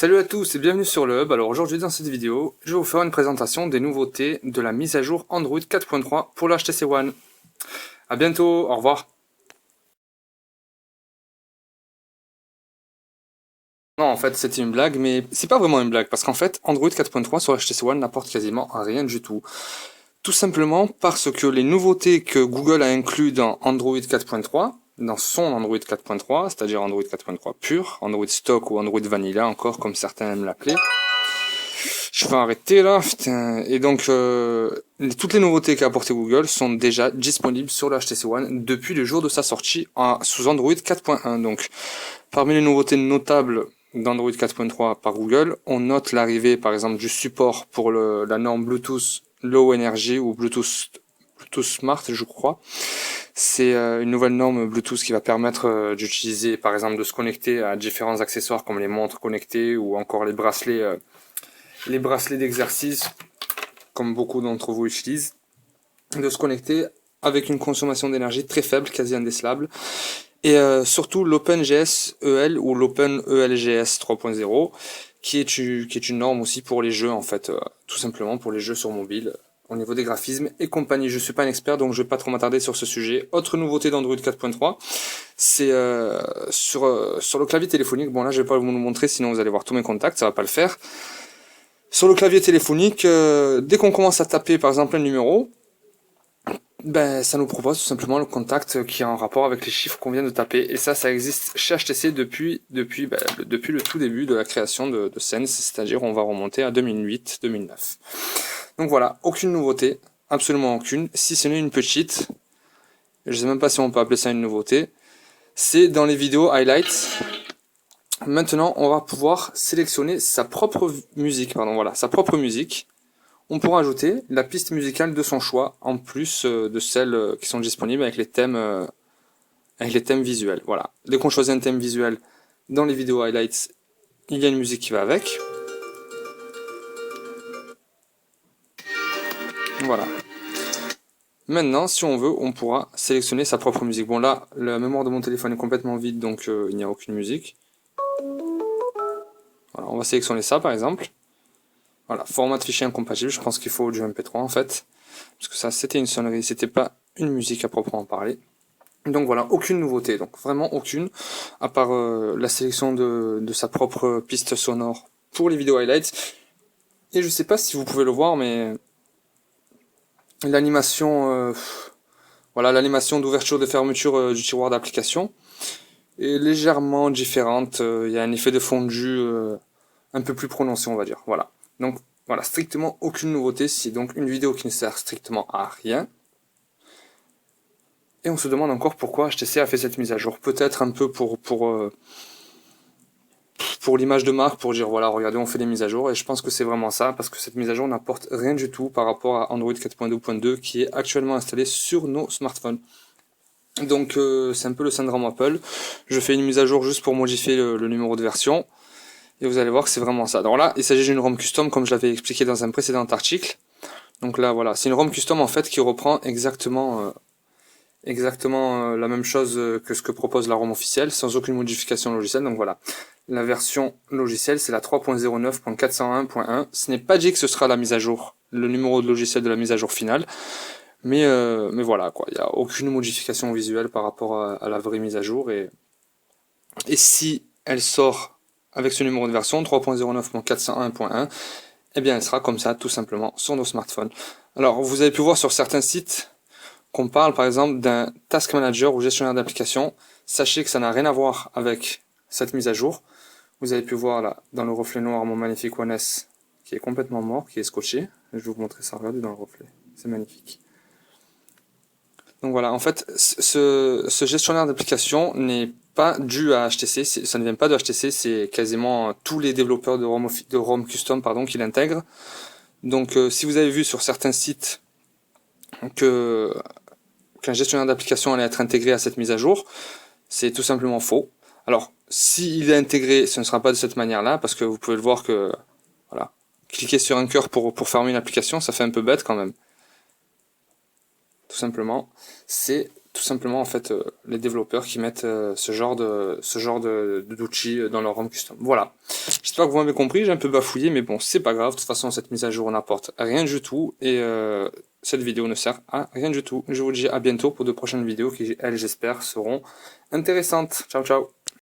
Salut à tous et bienvenue sur le Hub. Alors aujourd'hui dans cette vidéo, je vais vous faire une présentation des nouveautés de la mise à jour Android 4.3 pour l'HTC One. A bientôt, au revoir. Non, en fait c'était une blague, mais c'est pas vraiment une blague, parce qu'en fait Android 4.3 sur l'HTC One n'apporte quasiment rien du tout. Tout simplement parce que les nouveautés que Google a inclus dans Android 4.3, dans son Android 4.3, c'est-à-dire Android 4.3 pur, Android stock ou Android vanilla encore comme certains aiment l'appeler, je vais arrêter là, putain. Et donc, toutes les nouveautés qu'a apporté Google sont déjà disponibles sur le HTC One depuis le jour de sa sortie sous Android 4.1. Donc, parmi les nouveautés notables d'Android 4.3 par Google, on note l'arrivée, par exemple, du support pour la norme Bluetooth Low Energy ou Bluetooth Smart, je crois. C'est une nouvelle norme Bluetooth qui va permettre d'utiliser, par exemple, de se connecter à différents accessoires comme les montres connectées ou encore les bracelets d'exercice, comme beaucoup d'entre vous utilisent, de se connecter avec une consommation d'énergie très faible, quasi indécelable, et surtout l'OpenGS EL ou l'OpenELGS 3.0, qui est une norme aussi pour les jeux, en fait, tout simplement pour les jeux sur mobile, au niveau des graphismes et compagnie. Je suis pas un expert, donc je vais pas trop m'attarder sur ce sujet. Autre nouveauté d'Android 4.3, c'est sur le clavier téléphonique. Bon là, je vais pas vous le montrer, sinon vous allez voir tous mes contacts, ça va pas le faire. Sur le clavier téléphonique, dès qu'on commence à taper par exemple un numéro, ben ça nous propose tout simplement le contact qui est en rapport avec les chiffres qu'on vient de taper. Et ça existe chez HTC depuis le tout début de la création de Sense, c'est-à-dire on va remonter à 2008-2009. Donc voilà, aucune nouveauté, absolument aucune, si ce n'est une petite, je sais même pas si on peut appeler ça une nouveauté, c'est dans les vidéos highlights. Maintenant, on va pouvoir sélectionner sa propre musique, sa propre musique. On pourra ajouter la piste musicale de son choix, en plus de celles qui sont disponibles avec les thèmes visuels. Voilà. Dès qu'on choisit un thème visuel dans les vidéos highlights, il y a une musique qui va avec. Voilà. Maintenant, si on veut, on pourra sélectionner sa propre musique. Bon là, la mémoire de mon téléphone est complètement vide, donc il n'y a aucune musique. Voilà, on va sélectionner ça par exemple. Voilà, format de fichier incompatible, je pense qu'il faut du MP3 en fait. Parce que ça, c'était une sonnerie, c'était pas une musique à proprement parler. Donc voilà, aucune nouveauté, donc vraiment aucune, à part la sélection de sa propre piste sonore pour les vidéos highlights. Et je sais pas si vous pouvez le voir, mais l'animation, l'animation d'ouverture et de fermeture du tiroir d'application est légèrement différente. Il y a un effet de fondu un peu plus prononcé, on va dire. Voilà. Donc voilà, strictement aucune nouveauté. C'est donc une vidéo qui ne sert strictement à rien. Et on se demande encore pourquoi HTC a fait cette mise à jour. Peut-être un peu pour l'image de marque, pour dire voilà, regardez, on fait des mises à jour. Et je pense que c'est vraiment ça, parce que cette mise à jour n'apporte rien du tout par rapport à Android 4.2.2 qui est actuellement installé sur nos smartphones. Donc c'est un peu le syndrome Apple. Je fais une mise à jour juste pour modifier le numéro de version. Et vous allez voir que c'est vraiment ça. Alors là, il s'agit d'une ROM custom, comme je l'avais expliqué dans un précédent article. Donc là, voilà, c'est une ROM custom en fait qui reprend exactement la même chose que ce que propose la ROM officielle, sans aucune modification logicielle. Donc voilà, la version logicielle, c'est la 3.09.401.1. Ce n'est pas dit que ce sera la mise à jour, le numéro de logiciel de la mise à jour finale. Mais voilà, quoi, il n'y a aucune modification visuelle par rapport à la vraie mise à jour. Et si elle sort avec ce numéro de version 3.09.401.1, eh bien elle sera comme ça tout simplement sur nos smartphones. Alors vous avez pu voir sur certains sites qu'on parle par exemple d'un task manager ou gestionnaire d'application. Sachez que ça n'a rien à voir avec cette mise à jour. Vous avez pu voir là dans le reflet noir mon magnifique One S qui est complètement mort, qui est scotché. Je vais vous montrer ça, regardez dans le reflet, c'est magnifique. Donc voilà, en fait, ce gestionnaire d'application n'est pas dû à HTC, ça ne vient pas de HTC, c'est quasiment tous les développeurs de ROM custom qui l'intègrent. Donc si vous avez vu sur certains sites qu'un gestionnaire d'application allait être intégré à cette mise à jour, c'est tout simplement faux. Alors, s'il est intégré, ce ne sera pas de cette manière-là, parce que vous pouvez le voir que, voilà, cliquer sur un cœur pour fermer une application, ça fait un peu bête quand même. Tout simplement, c'est tout simplement en fait les développeurs qui mettent ce genre d'outils dans leur ROM custom. Voilà. J'espère que vous m'avez compris, j'ai un peu bafouillé, mais bon, c'est pas grave. De toute façon, cette mise à jour n'apporte rien du tout et cette vidéo ne sert à rien du tout. Je vous dis à bientôt pour de prochaines vidéos qui, elles, j'espère, seront intéressantes. Ciao, ciao.